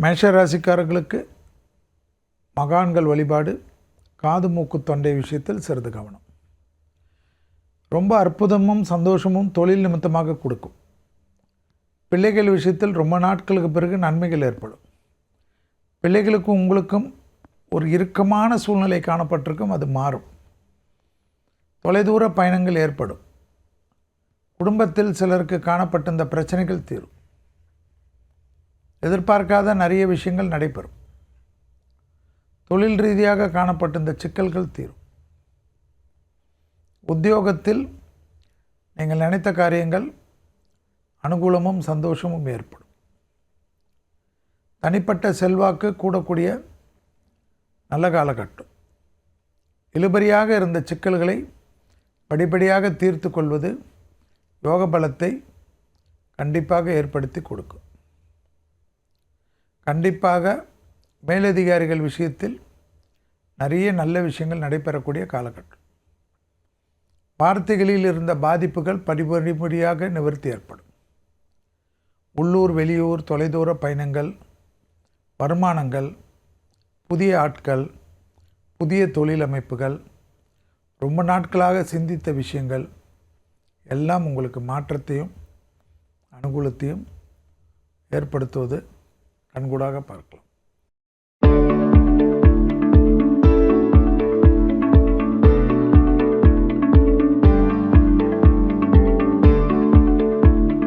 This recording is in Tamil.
மேஷ ராசிக்காரர்களுக்கு மகான்கள் வழிபாடு, காது மூக்கு தொண்டை விஷயத்தில் சிறிது கவனம். ரொம்ப அற்புதமும் சந்தோஷமும் தொழில் நிமித்தமாக கொடுக்கும். பிள்ளைகள் விஷயத்தில் ரொம்ப நாட்களுக்கு பிறகு நன்மைகள் ஏற்படும். பிள்ளைகளுக்கும் உங்களுக்கும் ஒரு இறுக்கமான சூழ்நிலை காணப்பட்டிருக்கும், அது மாறும். தொலைதூர பயணங்கள் ஏற்படும். குடும்பத்தில் சிலருக்கு காணப்பட்ட இந்த பிரச்சனைகள் தீரும். எதிர்பார்க்காத நிறைய விஷயங்கள் நடைபெறும். தொழில் ரீதியாக காணப்பட்ட இந்த சிக்கல்கள் தீரும். உத்தியோகத்தில் நீங்கள் நினைத்த காரியங்கள் அனுகூலமும் சந்தோஷமும் ஏற்படும். தனிப்பட்ட செல்வாக்கு கூடக்கூடிய நல்ல காலகட்டம். இழுபறியாக இருந்த சிக்கல்களை படிப்படியாக தீர்த்து கொள்வது யோக பலத்தை கண்டிப்பாக ஏற்படுத்தி கொடுக்கும். கண்டிப்பாக மேலதிகாரிகள் விஷயத்தில் நிறைய நல்ல விஷயங்கள் நடைபெறக்கூடிய காலகட்டம். வார்த்தைகளில் இருந்த பாதிப்புகள் படிப்படியாக நிவர்த்தி ஏற்படும். உள்ளூர் வெளியூர் தொலைதூர பயணங்கள், வருமானங்கள், புதிய ஆட்கள், புதிய தொழில் அமைப்புகள், ரொம்ப நாட்களாக சிந்தித்த விஷயங்கள் எல்லாம் உங்களுக்கு மாற்றத்தையும் அனுகூலத்தையும் ஏற்படுத்துவது கண்கூடாக பார்க்கலாம்.